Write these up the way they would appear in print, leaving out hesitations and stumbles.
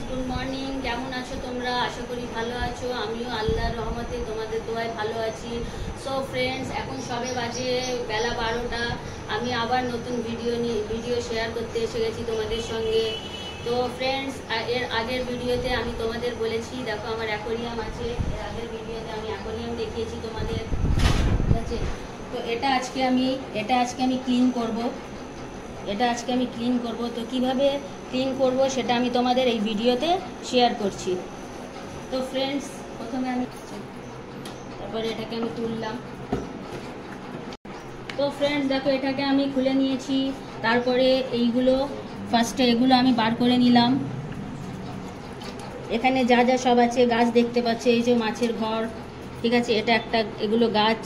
Good morning. কেমন আছো তোমরা? আশা করি ভালো আছো। আমিও আল্লাহর রহমতে তোমাদের দোয়ায় ভালো আছি। সো ফ্রেন্ডস, এখন সবে বাজে বেলা 12টা। আমি আবার নতুন ভিডিও শেয়ার করতে এসে গেছি তোমাদের সঙ্গে। তো ফ্রেন্ডস, এর আগের ভিডিওতে আমি তোমাদের বলেছি দেখো আমার অ্যাকোরিয়াম আছে। এর আগের ভিডিওতে আমি অ্যাকোরিয়াম দেখিয়েছি তোমাদের, ঠিক আছে? তো এটা আজকে আমি ক্লিন করব। তো কিভাবে ক্লিন করব সেটা আমি তোমাদের এই ভিডিওতে শেয়ার করছি। তো ফ্রেন্ডস, প্রথমে তারপরে এটাকে আমি তুললাম। তো ফ্রেন্ডস দেখো, এটাকে আমি খুলে নিয়েছি। তারপরে ফার্স্টে এগুলো আমি বার করে নিলাম। এখানে যা যা সব আছে, গাছ দেখতে পাচ্ছে, এই যে মাছের ঘর, ঠিক আছে? এগুলো গাছ।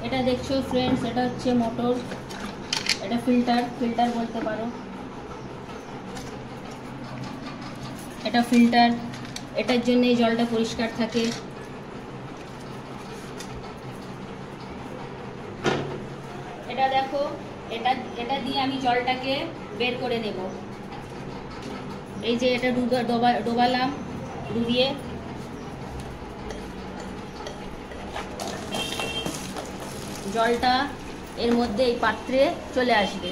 এটা দেখছো ফ্রেন্ডস, এটা হচ্ছে মোটর, এটা ফিল্টার বলতে পারো। এটা ফিল্টার, এটার জন্য এই জলটা পরিষ্কার থাকে। এটা দেখো, এটা দিয়ে আমি জলটাকে বের করে নেব। এই যে এটা ডোবালাম, ডুবিয়ে জলটা এর মধ্যে এই পাত্রে চলে আসবে।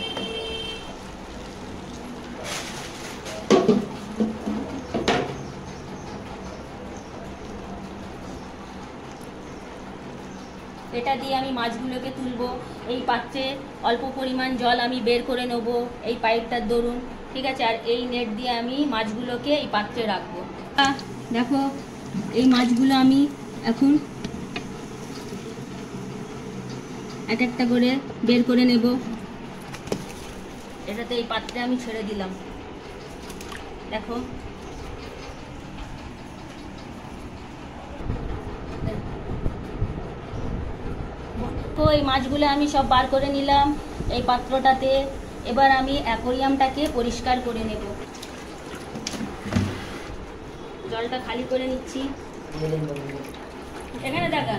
এটা দিয়ে আমি মাছগুলোকে তুলবো। এই পাত্রে অল্প পরিমাণ জল আমি বের করে নেব এই পাইপটার দরুন, ঠিক আছে? আর এই নেট দিয়ে আমি মাছগুলোকে এই পাত্রে রাখবো। দেখো, এই মাছগুলো আমি এখন এক একটা করে বের করে নেব। এটাতে এই পাত্রে আমি ছেড়ে দিলাম। দেখো, তো এই মাছগুলো আমি সব বার করে নিলাম এই পাত্রটাতে। এবার আমি অ্যাকোরিয়ামটাকে পরিষ্কার করে নেব। জলটা খালি করে নিচ্ছি। এখানে দেখা।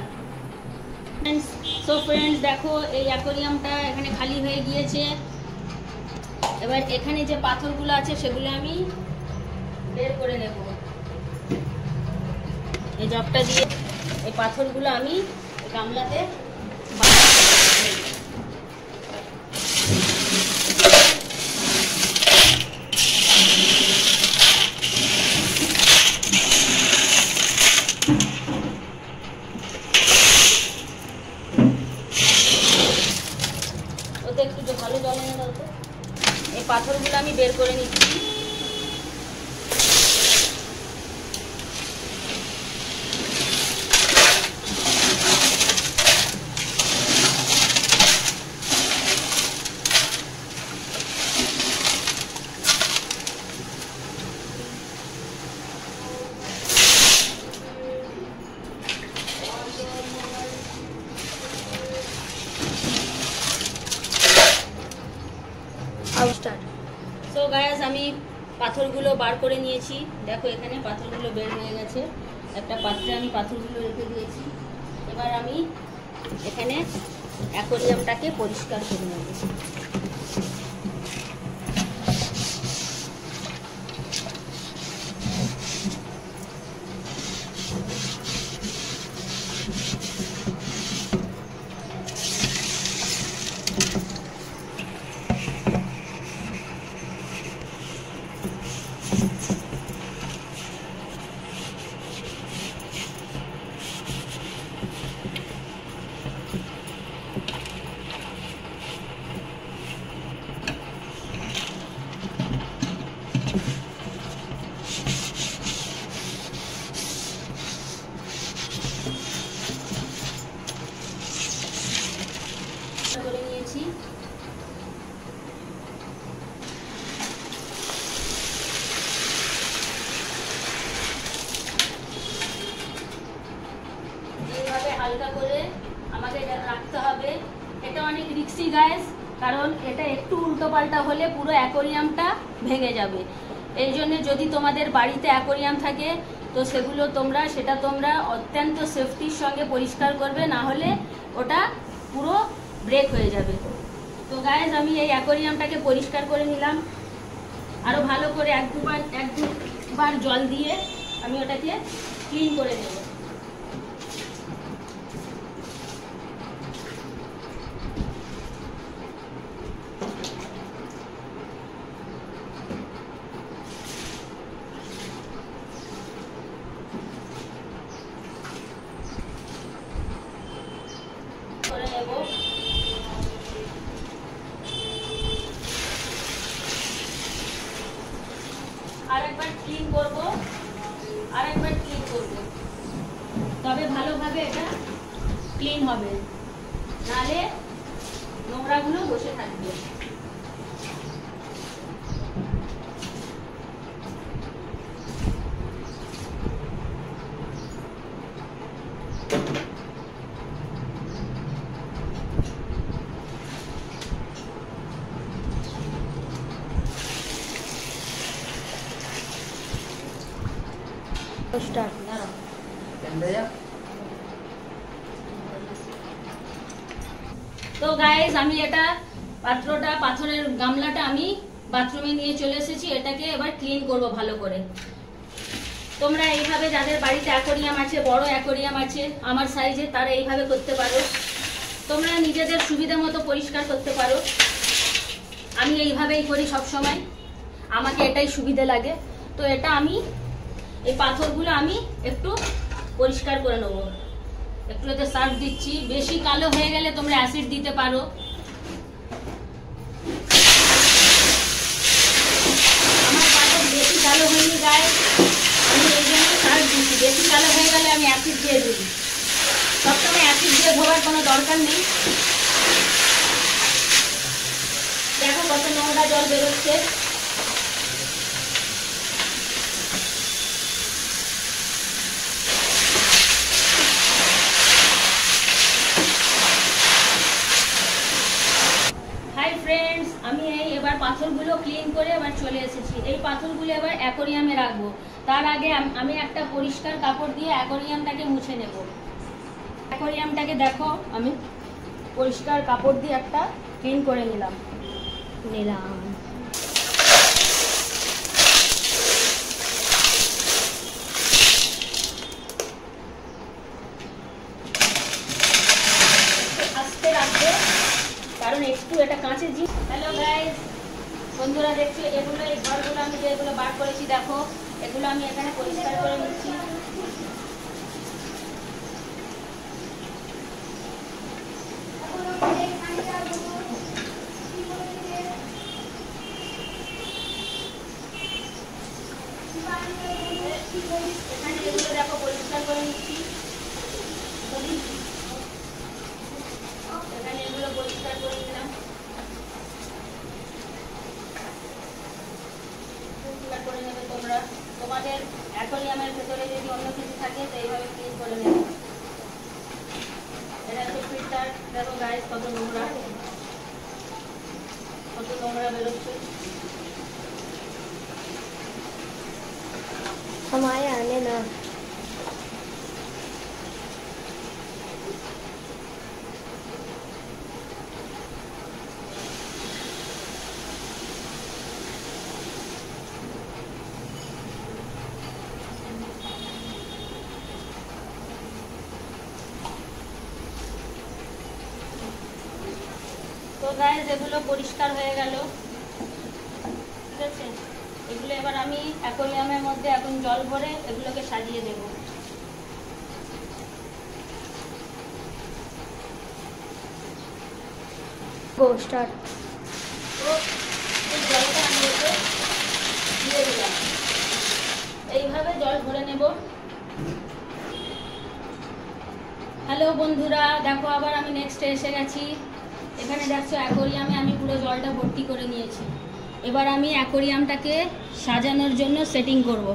সো ফ্রেন্ডস দেখো, এই অ্যাকোরিয়ামটা এখানে খালি হয়ে গিয়েছে। এবার এখানে যে পাথরগুলো আছে সেগুলো আমি বের করে নেব। এই জগটা দিয়ে এই পাথরগুলো আমি গামলাতে একটু ভালো জল এনে দাও তো। এই পাথরগুলো আমি বের করে নিচ্ছি। সো গাইস, আমি পাথরগুলো বার করে নিয়েছি। দেখো, এখানে পাথরগুলো বের হয়ে গেছে। একটা পাত্রে আমি পাথরগুলো রেখে দিয়েছি। এবার আমি এখানে অ্যাকোরিয়ামটাকে পরিষ্কার করে নেব। করে নিয়েছি। এইভাবে হালকা করে আমাকে রাখতে হবে। এটা অনেক রিস্কি গাইস, কারণ এটা একটু উল্টো পাল্টা হলে পুরো অ্যাকোরিয়ামটা ভেঙে যাবে। এই জন্য যদি তোমাদের বাড়িতে অ্যাকোরিয়াম থাকে তো সেটা তোমরা অত্যন্ত সেফটির সঙ্গে পরিষ্কার করবে, না হলে ওটা পুরো ব্রেক হয়ে যাবে। তো গাইজ আমি এই অ্যাকোয়ারিয়ামটাকে পরিষ্কার করে নিলাম, আরও ভালো করে এক দুবার জল দিয়ে আমি ওটাকে ক্লিন করে নেব। করে নেব। আরেকবার ক্লিন করব, তবে ভালোভাবে এটা ক্লিন হবে, নাহলে নোংরাগুলো বসে থাকবে। তো গাইজ আমি এটা পাথরের গামলাটা আমি বাথরুমে নিয়ে চলে এসেছি, এটাকে এবার ক্লিন করব ভালো করে। তোমরা এইভাবে যাদের বাড়িতে অ্যাকোয়ারিয়াম আছে, বড় অ্যাকোয়ারিয়াম আছে আমার সাইজে, তারা এইভাবে করতে পারো। তোমরা নিজেদের সুবিধা মতো পরিষ্কার করতে পারো। আমি এইভাবেই করি সব সময়, আমাকে এটাই সুবিধা লাগে। তো এটা আমি এই পাথরগুলো আমি একটু পরিষ্কার করে নেবো, একটু এতে সার্ফ দিচ্ছি। বেশি কালো হয়ে গেলে তোমরা অ্যাসিড দিতে পারো। আমার পাথর বেশি কালো হয়নি গায়ে, আমি এই জন্য সার্ফ দিচ্ছি। বেশি কালো হয়ে গেলে আমি অ্যাসিড দিয়ে দিই। সবসময় অ্যাসিড দিয়ে ধোয়ার কোনো দরকার নেই। দেখো কত নোংরা জল বেরোচ্ছে। হাই ফ্রেন্ডস, আমি এবার পাথরগুলো ক্লিন করে এবার চলে এসেছি। এই পাথরগুলো এবার অ্যাকোয়ারিয়ামে রাখবো। তার আগে আমি একটা পরিষ্কার কাপড় দিয়ে অ্যাকোয়ারিয়ামটাকে মুছে নেব। অ্যাকোয়ারিয়ামটাকে দেখো আমি পরিষ্কার কাপড় দিয়ে একটা ক্লিন করে নিলাম। আস্তে রাখবে, কারণ একটু এটা কাঁচের জিনিস। হ্যালো গাইস, বন্ধুরা দেখছো এগুলো, এই ঘরগুলো আমি যেগুলো বার করেছি দেখো, এগুলো আমি এখানে পরিষ্কার করে নিচ্ছি। এখানে এগুলো দেখো পরিষ্কার করে নিচ্ছি। এখানে এগুলো পরিষ্কার করে নিলাম। পরিষ্কার করে নেবে তোমরা। তোমাদের অ্যাকোয়ারিয়ামের ভেতরে যদি অন্য কিছু থাকে তো এইভাবে ক্লিন করে নেবে। এটা হচ্ছে ফিল্টার। দেখো গাইস কত নোংরা বেরোচ্ছে। हमारे आने ना। তো গাইস এগুলো পরিষ্কার হয়ে গেল, ঠিক আছে। এগুলো এবার আমি অ্যাকোয়ারিয়ামের মধ্যে এখন জল ভরে এগুলোকে সাজিয়ে দেব। गो स्टार्ट। তো এই জলটা আমি এতে দিয়ে দিলাম। এইভাবে জল ভরে নেব। হ্যালো বন্ধুরা, দেখো আবার আমি নেক্সটে এসে গেছি। এখানে দেখছো অ্যাকোয়ারিয়ামে আমি পুরো জলটা ভর্তি করে নিয়েছি। এবার আমি অ্যাকোয়ারিয়ামটাকে সাজানোর জন্য সেটিং করব।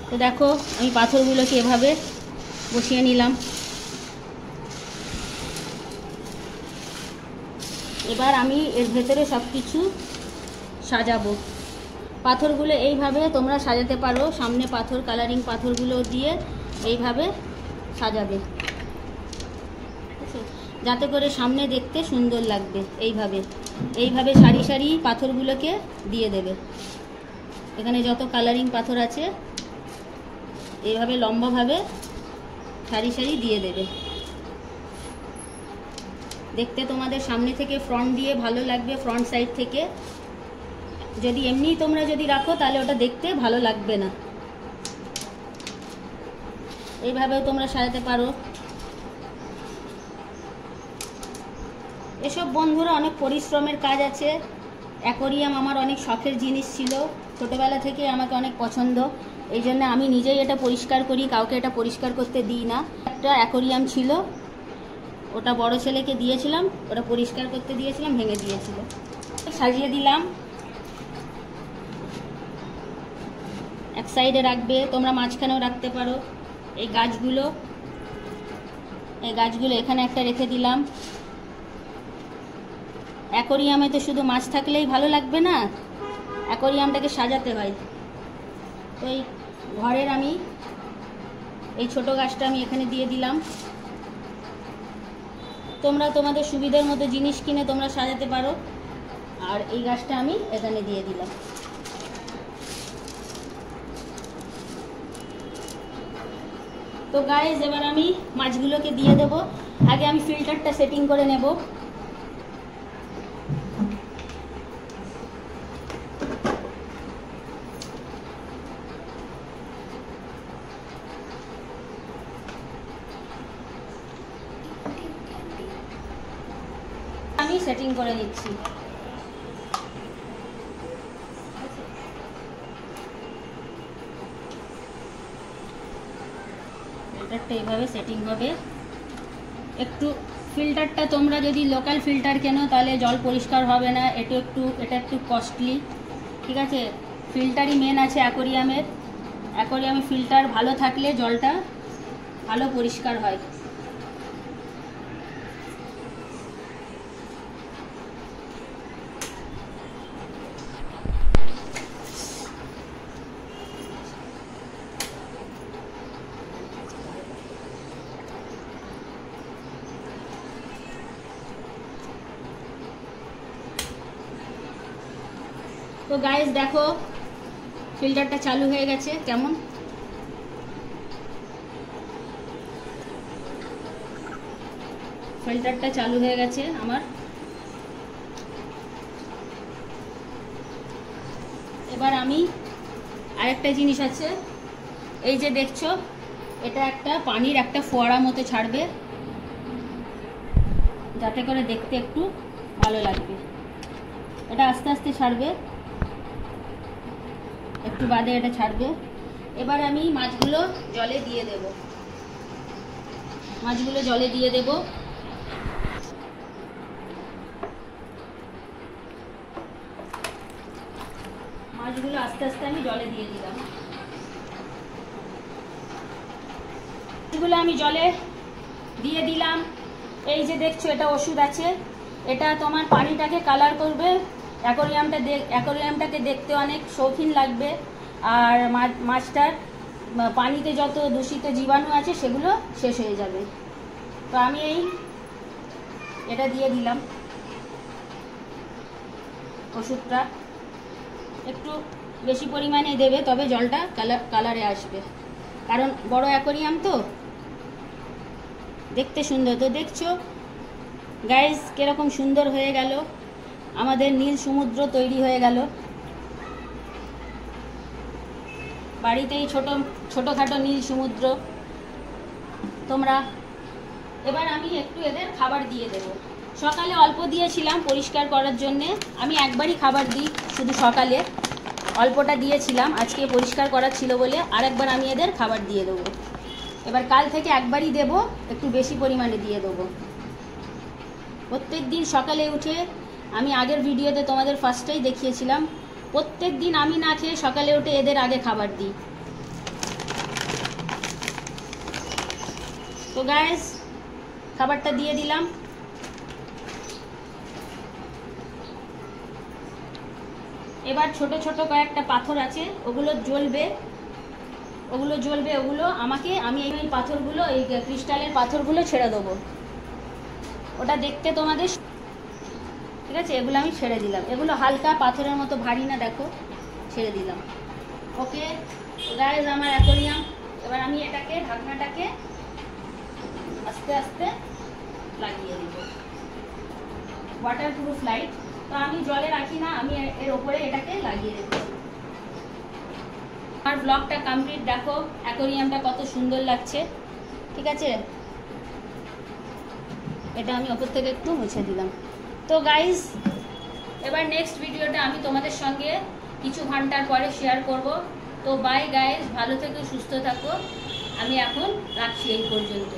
তো দেখো আমি পাথরগুলোকে এভাবে বসিয়ে নিলাম। এবার আমি এর ভেতরে সব কিছু সাজাবো। পাথরগুলো এইভাবে তোমরা সাজাতে পারো, সামনে পাথর কালারিং পাথরগুলো দিয়ে এইভাবে সাজাবে, যাতে করে সামনে দেখতে সুন্দর লাগবে। এইভাবে সারি সারি পাথরগুলোকে দিয়ে দেবে। এখানে যত কালারিং পাথর আছে এইভাবে লম্বাভাবে সারি সারি দিয়ে দেবে। দেখতে তোমাদের সামনে থেকে ফ্রন্ট দিয়ে ভালো লাগবে, ফ্রন্ট সাইড থেকে। যদি এমনি তোমরা যদি রাখো তাহলে ওটা দেখতে ভালো লাগবে না। এইভাবেও তোমরা সাজাতে পারো। এসব বন্ধুরা অনেক পরিশ্রমের কাজ আছে। অ্যাকোরিয়াম আমার অনেক শখের জিনিস ছিল, ছোটোবেলা থেকে আমাকে অনেক পছন্দ। এই জন্য আমি নিজেই এটা পরিষ্কার করি, কাউকে এটা পরিষ্কার করতে দিই না। একটা অ্যাকোরিয়াম ছিল, ওটা বড় ছেলেকে দিয়েছিলাম, ওটা পরিষ্কার করতে দিয়েছিলাম, ভেঙে দিয়েছিল। সাজিয়ে দিলাম। এক সাইডে রাখবে, তোমরা মাঝখানেও রাখতে পারো। এই গাছগুলো এখানে একটা রেখে দিলাম। অ্যাকোরিয়ামে তো শুধু মাছ থাকলেই ভালো লাগবে না, অ্যাকোরিয়ামটাকে সাজাতে হয়। তো এই ঘরের আমি এই ছোট গাছটা আমি এখানে দিয়ে দিলাম। তোমরা তোমাদের সুবিধার মতো জিনিস কিনে তোমরা সাজাতে পারো। আর এই গাছটা আমি এখানে দিয়ে দিলাম। তো গাইস, এবার আমি মাছগুলোকে দিয়ে দেব। আগে আমি ফিল্টারটা সেটিং করে নেব। আমি সেটিং করে নিচ্ছি। ফিল্টারটা এইভাবে সেটিং হবে। একটু ফিল্টারটা তোমরা যদি লোকাল ফিল্টার কেনো তাহলে জল পরিষ্কার হবে না, এটা একটু কস্টলি। ঠিক আছে, ফিল্টারই মেন আছে অ্যাকোরিয়ামের। অ্যাকোরিয়ামে ফিল্টার ভালো থাকলে জলটা ভালো পরিষ্কার হয়। তো গাইস দেখো, ফিল্টারটা চালু হয়ে গেছে। কেমন ফিল্টারটা চালু হয়ে গেছে আমার। এবার আমি আরেকটা জিনিস আছে, এই যে দেখছো, এটা একটা পানির একটা ফোয়ারা মতো ছাড়বে, যাতে করে দেখতে একটু ভালো লাগবে। এটা আস্তে আস্তে ছাড়বে, একটু বাদে এটা ছাড়বে। এবার আমি মাছগুলো জলে দিয়ে দেব। মাছগুলো জলে দিয়ে দেব। মাছগুলো আস্তে আস্তে আমি জলে দিয়ে দিলাম। এগুলো আমি জলে দিয়ে দিলাম। এই যে দেখছো, এটা ওষুধ আছে, এটা তোমার পানিটাকে কালার করবে, অ্যাকোরিয়ামটাকে দেখতে অনেক শৌখিন লাগবে। আর মাছটার পানিতে যত দূষিত জীবাণু আছে সেগুলো শেষ হয়ে যাবে। তো আমি এটা দিয়ে দিলাম ওষুধটা। একটু বেশি পরিমাণে দেবে, তবে জলটা কালারে আসবে, কারণ বড় অ্যাকোরিয়াম তো দেখতে সুন্দর। তো দেখছো গাইস কিরকম সুন্দর হয়ে গেল, আমাদের নীল সমুদ্র তৈরি হয়ে গেল। বাড়িতেই ছোটোখাটো নীল সমুদ্র তোমরা। এবার আমি একটু এদের খাবার দিয়ে দেব। সকালে অল্প দিয়েছিলাম পরিষ্কার করার জন্যে, আমি একবারই খাবার দিই, শুধু সকালে অল্পটা দিয়েছিলাম, আজকে পরিষ্কার করার ছিল বলে আরেকবার আমি এদের খাবার দিয়ে দেবো। এবার কাল থেকে একবারই দেব, একটু বেশি পরিমাণে দিয়ে দেবো। প্রত্যেক দিন সকালে উঠে, আমি আগের ভিডিওতে তোমাদের ফার্স্টেই দেখিয়েছিলাম, প্রত্যেক দিন আমি না খেয়ে সকালে উঠে এদের আগে খাবার দিই। তো গাইস, খাবারটা দিয়ে দিলাম। এবার ছোট ছোট কয়েকটা পাথর আছে, ওগুলো জ্বলবে, আমি এই পাথরগুলো, এই ক্রিস্টালের পাথরগুলো ছেড়ে দেবো, ওটা দেখতে তোমাদের, ঠিক আছে? এগুলো আমি ছেড়ে দিলাম, এগুলো হালকা পাথরের মতো, ভারী না, দেখো ছেড়ে দিলাম। ওকে গাইস, আমার অ্যাকোয়ারিয়াম, এবার আমি এটাকে, ঢাকনাটাকে আস্তে আস্তে লাগিয়ে দেব, ওয়াটারপ্রুফ লাইট। তো আমি জলে রাখি না, আমি এর ওপরে এটাকে লাগিয়ে দেব। আমার ব্লগটা কমপ্লিট, দেখো অ্যাকোয়ারিয়ামটা কত সুন্দর লাগছে, ঠিক আছে? এটা আমি ওপর থেকে একটু মুছে দিলাম। তো গাইস, এবার নেক্সট ভিডিওটা আমি তোমাদের সঙ্গে কিছু ঘন্টার পরে শেয়ার করব। তো বাই গাইস, ভালো থেকো, সুস্থ থাকো, আমি এখন রাখছি এই পর্যন্ত।